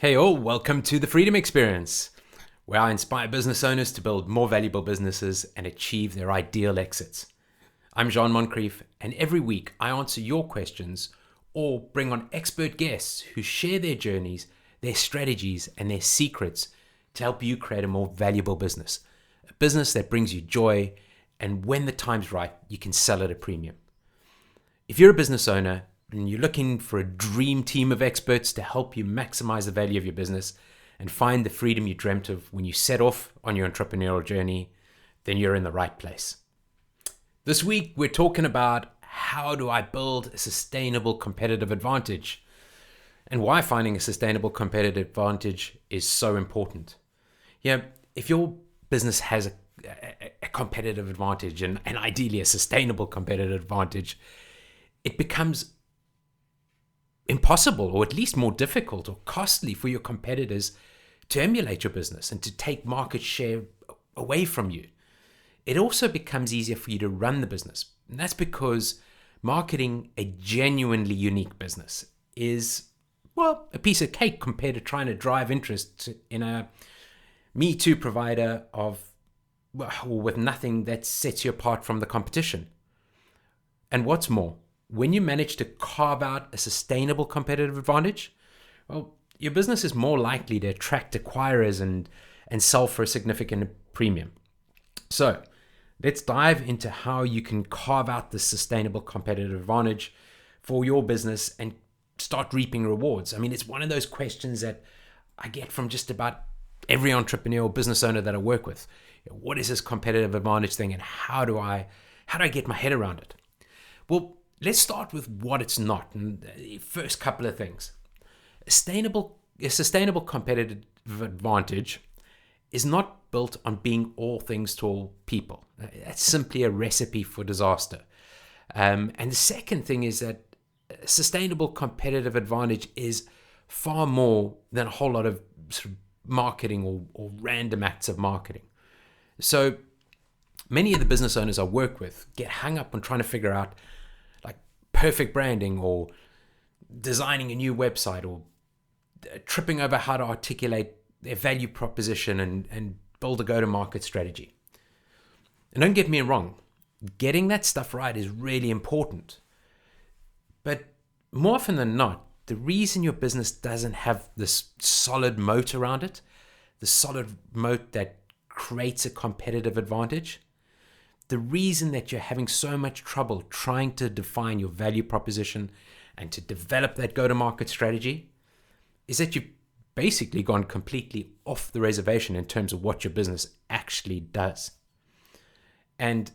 Hey all, welcome to the Freedom Experience, where I inspire business owners to build more valuable businesses and achieve their ideal exits. I'm Jean Moncrief, and every week I answer your questions or bring on expert guests who share their journeys, their strategies, and their secrets to help you create a more valuable business. A business that brings you joy, and when the time's right, you can sell at a premium. If you're a business owner and you're looking for a dream team of experts to help you maximize the value of your business and find the freedom you dreamt of when you set off on your entrepreneurial journey, then you're in the right place. This week, we're talking about how do I build a sustainable competitive advantage and why finding a sustainable competitive advantage is so important. Yeah, if your business has a competitive advantage and ideally a sustainable competitive advantage, it becomes impossible, or at least more difficult or costly for your competitors to emulate your business and to take market share away from you. It also becomes easier for you to run the business. And that's because marketing a genuinely unique business is, well, a piece of cake compared to trying to drive interest in a Me Too provider with nothing that sets you apart from the competition. And what's more, when you manage to carve out a sustainable competitive advantage, well, your business is more likely to attract acquirers and sell for a significant premium. So let's dive into how you can carve out this sustainable competitive advantage for your business and start reaping rewards. I mean, it's one of those questions that I get from just about every entrepreneur or business owner that I work with. What is this competitive advantage thing, and how do I get my head around it? Well, let's start with what it's not, and the first couple of things. A sustainable competitive advantage is not built on being all things to all people. That's simply a recipe for disaster. And the second thing is that a sustainable competitive advantage is far more than a whole lot of sort of marketing or random acts of marketing. So many of the business owners I work with get hung up on trying to figure out perfect branding or designing a new website or tripping over how to articulate their value proposition and build a go-to-market strategy. And don't get me wrong, getting that stuff right is really important. But more often than not, the reason your business doesn't have this solid moat around it, the solid moat that creates a competitive advantage, the reason that you're having so much trouble trying to define your value proposition and to develop that go-to-market strategy is that you've basically gone completely off the reservation in terms of what your business actually does. And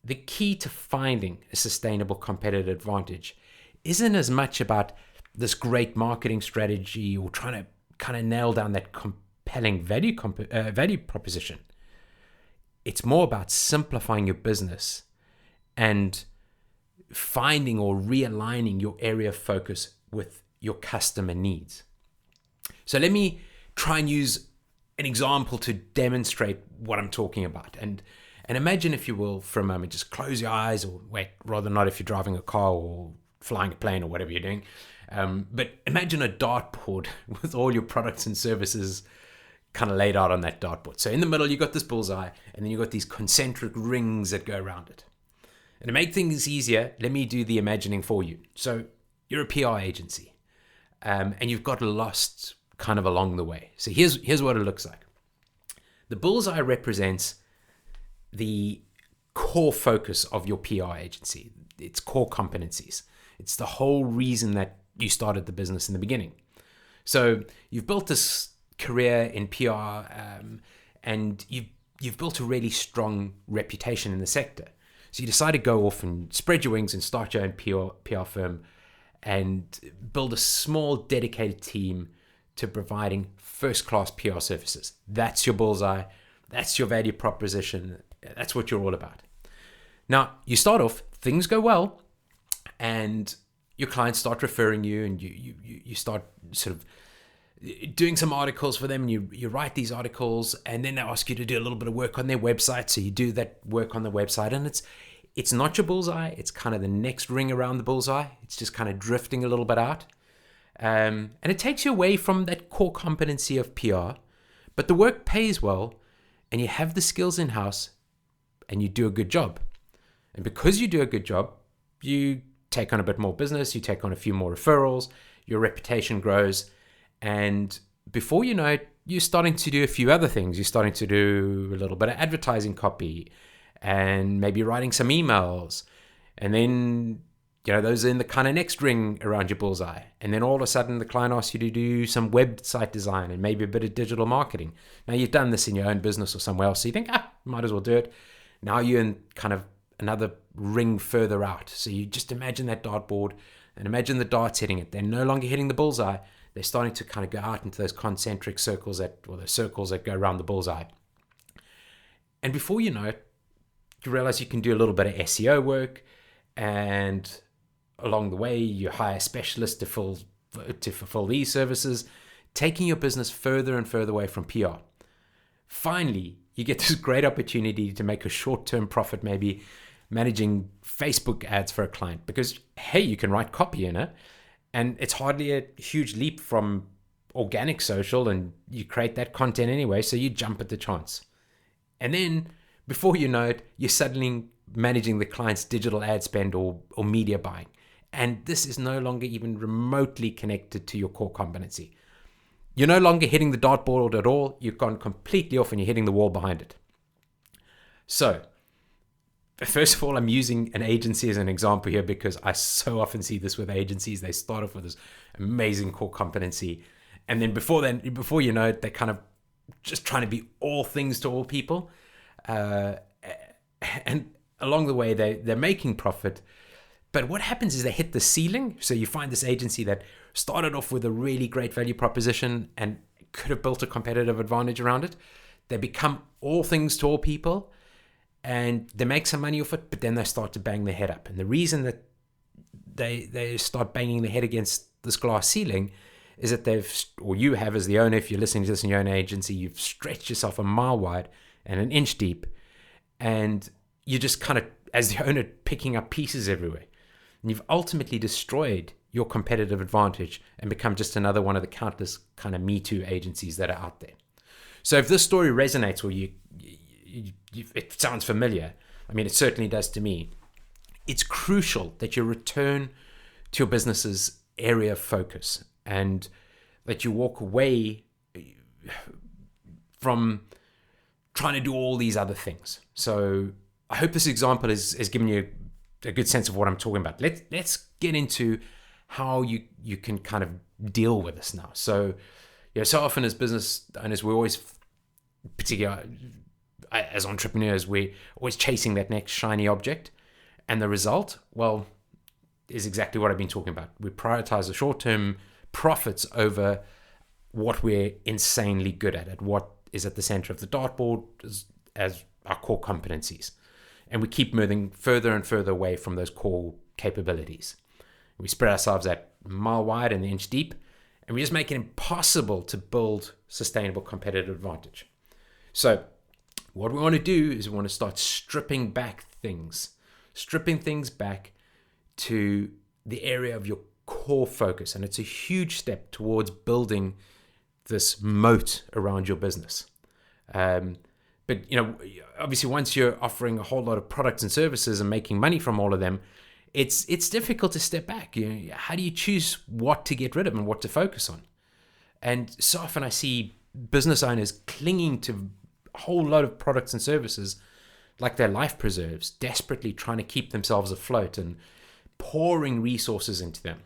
the key to finding a sustainable competitive advantage isn't as much about this great marketing strategy or trying to kind of nail down that compelling value proposition. It's more about simplifying your business and finding or realigning your area of focus with your customer needs. So let me try and use an example to demonstrate what I'm talking about. And imagine, if you will, for a moment, just close your eyes, or wait, rather not if you're driving a car or flying a plane or whatever you're doing. But imagine a dartboard with all your products and services kind of laid out on that dartboard. So in the middle, you got this bullseye, and then you got these concentric rings that go around it. And to make things easier, let me do the imagining for you. So you're a PR agency, and you've got lost kind of along the way. So here's what it looks like. The bullseye represents the core focus of your PR agency, its core competencies. It's the whole reason that you started the business in the beginning. So you've built this career in PR, and you've built a really strong reputation in the sector. So you decide to go off and spread your wings and start your own PR firm and build a small dedicated team to providing first-class PR services. That's your bullseye. That's your value proposition. That's what you're all about. Now, you start off, things go well, and your clients start referring you, and you start sort of doing some articles for them. You write these articles, and then they ask you to do a little bit of work on their website. So you do that work on the website, and it's not your bullseye. It's kind of the next ring around the bullseye. It's just kind of drifting a little bit out. And it takes you away from that core competency of PR, but the work pays well and you have the skills in-house and you do a good job. And because you do a good job, you take on a bit more business, you take on a few more referrals, your reputation grows, and before you know it, you're starting to do a few other things. You're starting to do a little bit of advertising copy and maybe writing some emails. And then, those are in the kind of next ring around your bullseye. And then all of a sudden the client asks you to do some website design and maybe a bit of digital marketing. Now you've done this in your own business or somewhere else, so you think, might as well do it. Now you're in kind of another ring further out. So you just imagine that dartboard and imagine the darts hitting it. They're no longer hitting the bullseye. They're starting to kind of go out into those concentric circles those circles that go around the bullseye. And before you know it, you realize you can do a little bit of SEO work, and along the way you hire specialists to fulfill these services, taking your business further and further away from PR. Finally, you get this great opportunity to make a short-term profit, maybe managing Facebook ads for a client, because hey, you can write copy in it, and it's hardly a huge leap from organic social, and you create that content anyway, so you jump at the chance. And then before you know it, you're suddenly managing the client's digital ad spend or media buying. And this is no longer even remotely connected to your core competency. You're no longer hitting the dartboard at all. You've gone completely off and you're hitting the wall behind it. So, first of all, I'm using an agency as an example here because I so often see this with agencies. They start off with this amazing core competency, and then before you know it, they're kind of just trying to be all things to all people. And along the way, they're making profit. But what happens is they hit the ceiling. So you find this agency that started off with a really great value proposition and could have built a competitive advantage around it. They become all things to all people and they make some money off it, but then they start to bang their head up. And the reason that they start banging their head against this glass ceiling is that you have as the owner, if you're listening to this in your own agency, you've stretched yourself a mile wide and an inch deep, and you're just kind of, as the owner, picking up pieces everywhere. And you've ultimately destroyed your competitive advantage and become just another one of the countless kind of Me Too agencies that are out there. So if this story resonates or it sounds familiar, I mean, it certainly does to me, it's crucial that you return to your business's area of focus and that you walk away from trying to do all these other things. So I hope this example has given you a good sense of what I'm talking about. Let's get into how you can kind of deal with this now. So, so often as business owners, we're always, particularly as entrepreneurs, we're always chasing that next shiny object. And the result, well, is exactly what I've been talking about. We prioritize the short-term profits over what we're insanely good at what is at the center of the dartboard as our core competencies. And we keep moving further and further away from those core capabilities. We spread ourselves at mile wide and inch deep, and we just make it impossible to build sustainable competitive advantage. So what we want to do is we want to start stripping things back to the area of your core focus. And it's a huge step towards building this moat around your business. But, obviously once you're offering a whole lot of products and services and making money from all of them, it's difficult to step back. How do you choose what to get rid of and what to focus on? And so often I see business owners clinging to a whole lot of products and services like their life preserves, desperately trying to keep themselves afloat and pouring resources into them.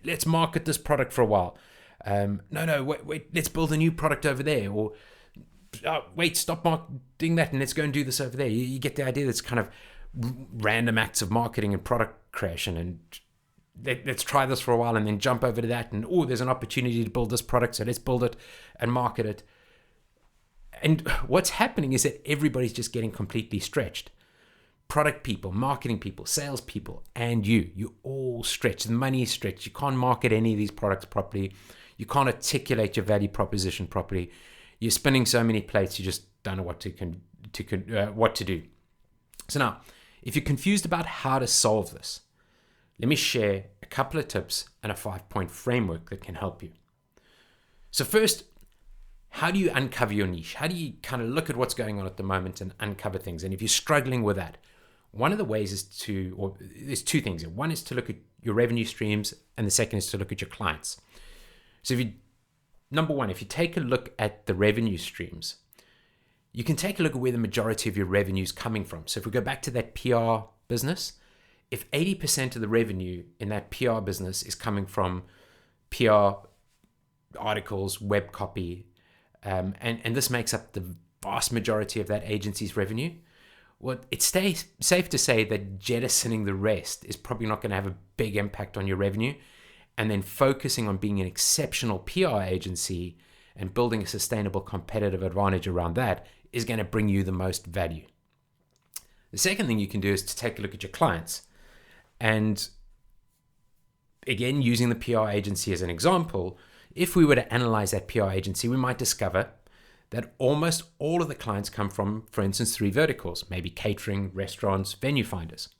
Let's market this product for a while. Wait, let's build a new product over there. Or wait, stop doing that and let's go and do this over there. You get the idea. That's kind of random acts of marketing and product creation, and let's try this for a while and then jump over to that, and there's an opportunity to build this product, so let's build it and market it. And what's happening is that everybody's just getting completely stretched. Product people, marketing people, sales people, and you're all stretched. The money is stretched. You can't market any of these products properly. You can't articulate your value proposition properly. You're spinning so many plates, you just don't know what to do. So now, if you're confused about how to solve this, let me share a couple of tips and a 5-point framework that can help you. So first, how do you uncover your niche? How do you kind of look at what's going on at the moment and uncover things? And if you're struggling with that, one of the ways is there's two things here. One is to look at your revenue streams, and the second is to look at your clients. So number one, if you take a look at the revenue streams, you can take a look at where the majority of your revenue is coming from. So if we go back to that PR business, if 80% of the revenue in that PR business is coming from PR articles, web copy, and this makes up the vast majority of that agency's revenue, well, it's safe to say that jettisoning the rest is probably not going to have a big impact on your revenue, and then focusing on being an exceptional PR agency and building a sustainable competitive advantage around that is going to bring you the most value. The second thing you can do is to take a look at your clients. And again, using the PR agency as an example, if we were to analyze that PR agency, we might discover that almost all of the clients come from, for instance, 3 verticals, maybe catering, restaurants, venue finders.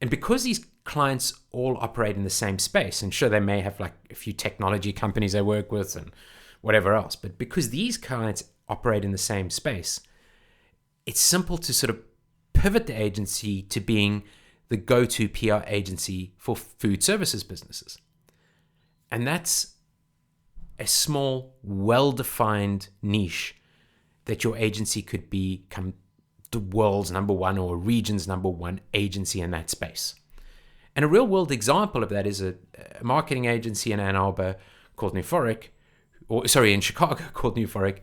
And because these clients all operate in the same space, and sure, they may have like a few technology companies they work with and whatever else, but because these clients operate in the same space, it's simple to sort of pivot the agency to being the go-to PR agency for food services businesses. And that's a small, well-defined niche that your agency could become the world's number one or a region's number one agency in that space. And a real-world example of that is a marketing agency in Ann Arbor called in Chicago called Euphoric,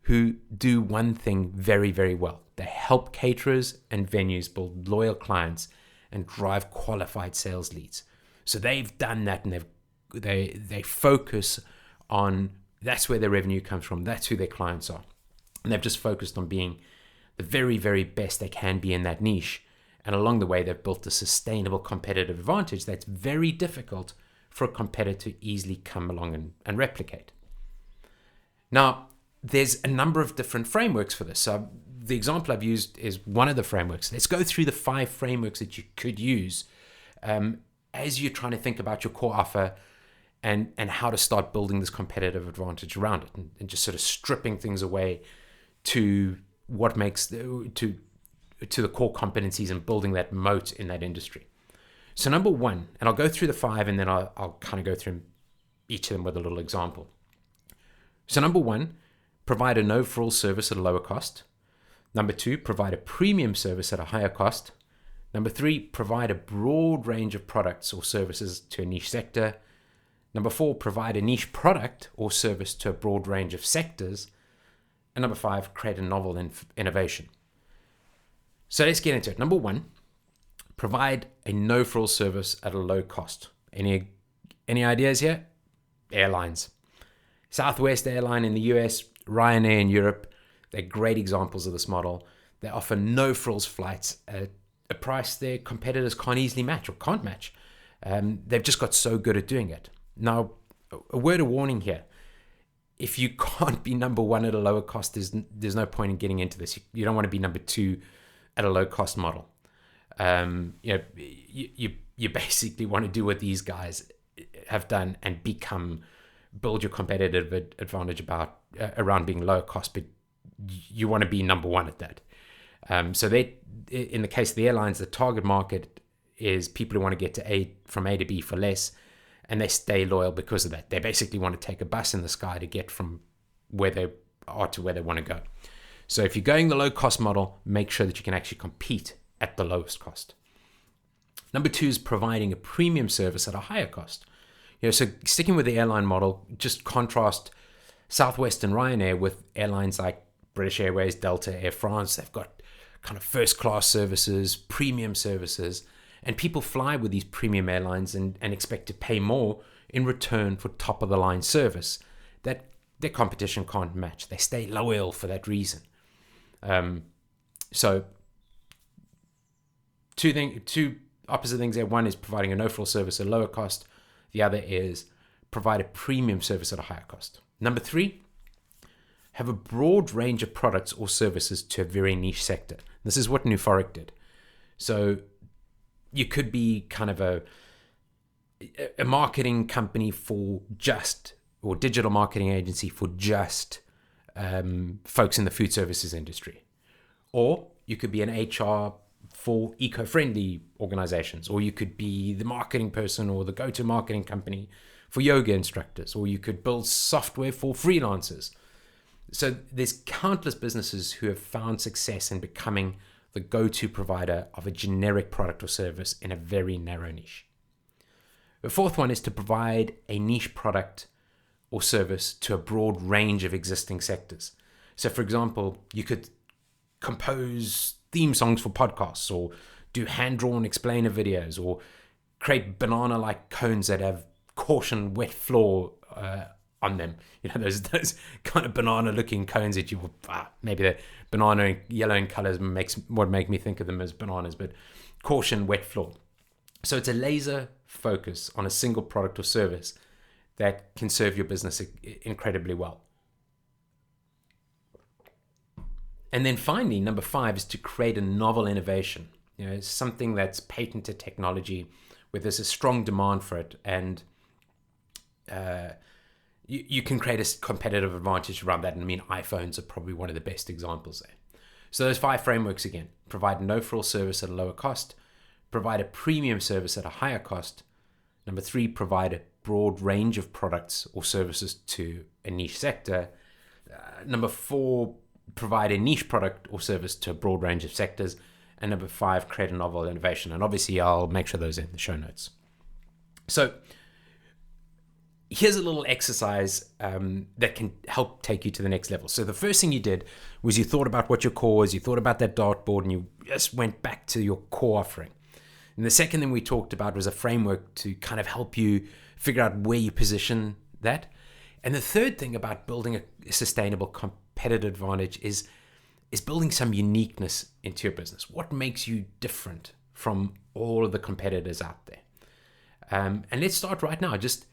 who do one thing very, very well. They help caterers and venues build loyal clients and drive qualified sales leads. So they've done that, and they focus on, that's where their revenue comes from. That's who their clients are. And they've just focused on being the very, very best they can be in that niche. And along the way, they've built a sustainable competitive advantage that's very difficult for a competitor to easily come along and replicate. Now, there's a number of different frameworks for this. So the example I've used is one of the frameworks. Let's go through the 5 frameworks that you could use as you're trying to think about your core offer and how to start building this competitive advantage around it, and just sort of stripping things away to what makes to the core competencies and building that moat in that industry. So number one, and I'll go through the 5 and then I'll kind of go through each of them with a little example. So number one, provide a no-frills service at a lower cost. Number 2, provide a premium service at a higher cost. Number 3, provide a broad range of products or services to a niche sector. Number 4, provide a niche product or service to a broad range of sectors. And number 5, create a novel innovation. So let's get into it. Number 1, provide a no-frills service at a low cost. Any ideas here? Airlines. Southwest Airline in the US, Ryanair in Europe, they're great examples of this model. They offer no-frills flights at a price their competitors can't easily match or can't match. They've just got so good at doing it. Now, a word of warning here. If you can't be number 1 at a lower cost, there's no point in getting into this. You don't want to be number 2 at a low-cost model. You basically want to do what these guys have done and build your competitive advantage around being low cost, but you want to be number 1 at that. So in the case of the airlines, the target market is people who want to get from A to B for less, and they stay loyal because of that. They basically want to take a bus in the sky to get from where they are to where they want to go. So if you're going the low cost model, make sure that you can actually compete at the lowest cost. Number 2 is providing a premium service at a higher cost. So sticking with the airline model, just contrast Southwest and Ryanair with airlines like British Airways, Delta, Air France. They've got kind of first class services, premium services, and people fly with these premium airlines and expect to pay more in return for top of the line service that their competition can't match. They stay loyal for that reason. So two opposite things there. One is providing a no-frills service at a lower cost. The other is provide a premium service at a higher cost. Number 3, have a broad range of products or services to a very niche sector. This is what Euphoric did. So you could be kind of a marketing company or digital marketing agency for just folks in the food services industry. Or you could be an HR for eco-friendly organizations, or you could be the marketing person or the go-to marketing company for yoga instructors, or you could build software for freelancers. So there's countless businesses who have found success in becoming the go-to provider of a generic product or service in a very narrow niche. The fourth one is to provide a niche product or service to a broad range of existing sectors. So for example, you could compose theme songs for podcasts, or do hand-drawn explainer videos, or create banana-like cones that have caution wet floor on them. Those kind of banana-looking cones that maybe the banana yellow in colors would make me think of them as bananas, but caution wet floor. So it's a laser focus on a single product or service that can serve your business incredibly well. And then finally, number 5 is to create a novel innovation. Something that's patented technology where there's a strong demand for it, and you can create a competitive advantage around that. And I mean, iPhones are probably one of the best examples there. So those 5 frameworks again: provide an overall service at a lower cost, provide a premium service at a higher cost. Number 3, provide a broad range of products or services to a niche sector. Number 4, provide a niche product or service to a broad range of sectors. And number 5, create a novel innovation. And obviously I'll make sure those are in the show notes. So here's a little exercise that can help take you to the next level. So the first thing you did was you thought about what your core was, you thought about that dartboard, and you just went back to your core offering. And the second thing we talked about was a framework to kind of help you figure out where you position that. And the third thing about building a sustainable competitive advantage is building some uniqueness into your business. What makes you different from all of the competitors out there? And let's start right now. Just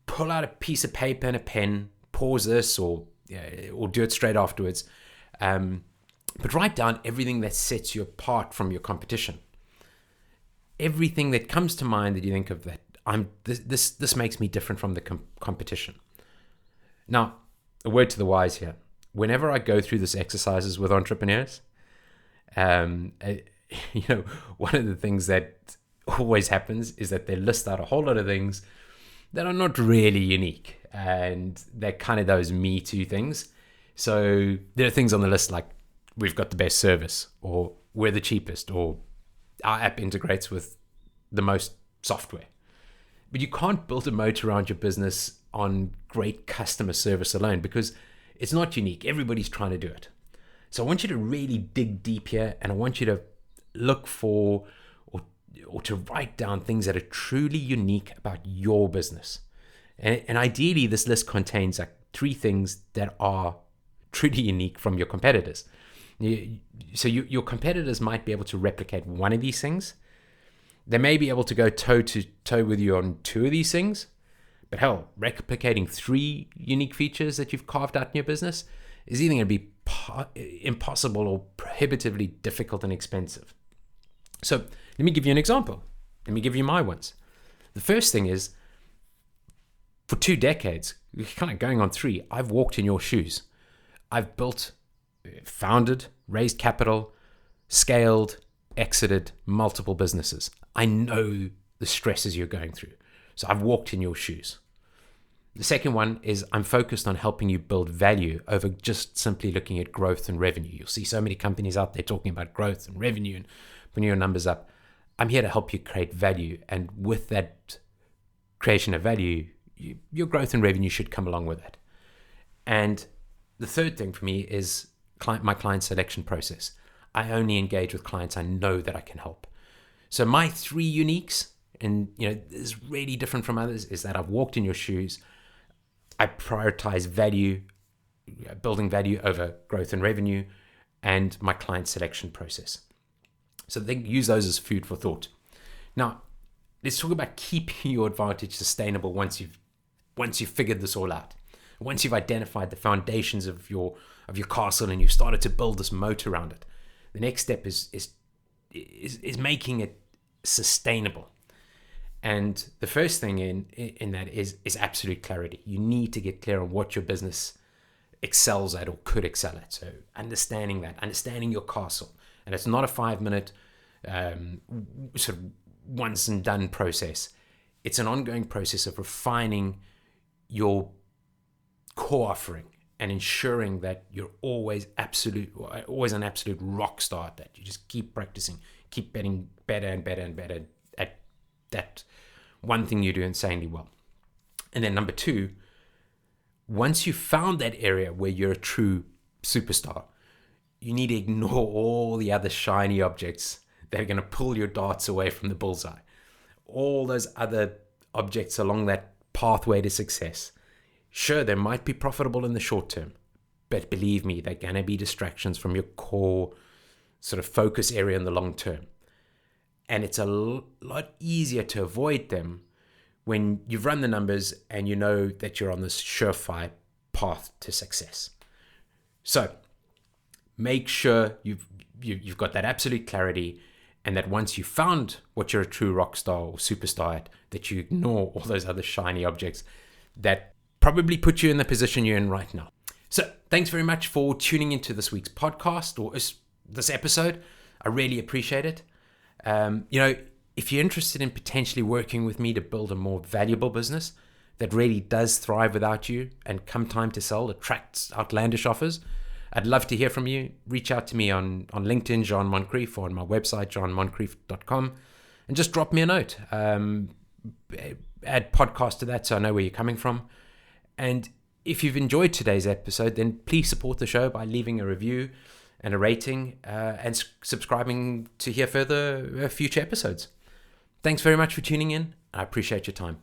pull out a piece of paper and a pen, pause this, or do it straight afterwards. But write down everything that sets you apart from your competition. Everything that comes to mind that you think of that this makes me different from the competition. Now, a word to the wise here. Whenever I go through this exercises with entrepreneurs, one of the things that always happens is that they list out a whole lot of things that are not really unique, and they're kind of those me too things. So there are things on the list like, we've got the best service, or we're the cheapest, or our app integrates with the most software. But you can't build a moat around your business on great customer service alone, because it's not unique. Everybody's trying to do it. So I want you to really dig deep here, and I want you to look for or to write down things that are truly unique about your business. And ideally, this list contains like 3 things that are truly unique from your competitors. So your competitors might be able to replicate one of these things. They may be able to go toe to toe with you on 2 of these things. But hell, replicating 3 unique features that you've carved out in your business is either going to be impossible or prohibitively difficult and expensive. So let me give you an example. Let me give you my ones. The first thing is, for 2 decades, kind of going on 3, I've walked in your shoes. I've built, founded, raised capital, scaled, exited multiple businesses. I know the stresses you're going through. So I've walked in your shoes. The second one is, I'm focused on helping you build value over just simply looking at growth and revenue. You'll see so many companies out there talking about growth and revenue and putting your numbers up. I'm here to help you create value. And with that creation of value, your growth and revenue should come along with it. And the third thing for me is my client selection process. I only engage with clients I know that I can help. So my 3 uniques, and this is really different from others, is that I've walked in your shoes. I prioritize value, building value over growth and revenue, and my client selection process. So use those as food for thought. Now, let's talk about keeping your advantage sustainable once you've figured this all out. Once you've identified the foundations of your castle and you've started to build this moat around it. The next step is making it sustainable. And the first thing in that is absolute clarity. You need to get clear on what your business excels at or could excel at. So understanding your castle. And it's not a 5-minute sort of once and done process. It's an ongoing process of refining your core offering and ensuring that you're always an absolute rock star at that. You just keep practicing, keep getting better and better and better at that one thing you do insanely well. And then number 2, once you've found that area where you're a true superstar, you need to ignore all the other shiny objects that are going to pull your darts away from the bullseye. All those other objects along that pathway to success. Sure, they might be profitable in the short term, but believe me, they're going to be distractions from your core sort of focus area in the long term. And it's a lot easier to avoid them when you've run the numbers and you know that you're on this surefire path to success. So make sure you've got that absolute clarity, and that once you've found what you're a true rock star or superstar at, that you ignore all those other shiny objects that probably put you in the position you're in right now. So thanks very much for tuning into this week's podcast or this episode. I really appreciate it. If you're interested in potentially working with me to build a more valuable business that really does thrive without you and come time to sell, attracts outlandish offers, I'd love to hear from you. Reach out to me on LinkedIn, John Moncrief, or on my website, johnmoncrief.com, and just drop me a note. Add podcast to that so I know where you're coming from. And if you've enjoyed today's episode, then please support the show by leaving a review and a rating and subscribing to hear further future episodes. Thanks very much for tuning in. I appreciate your time.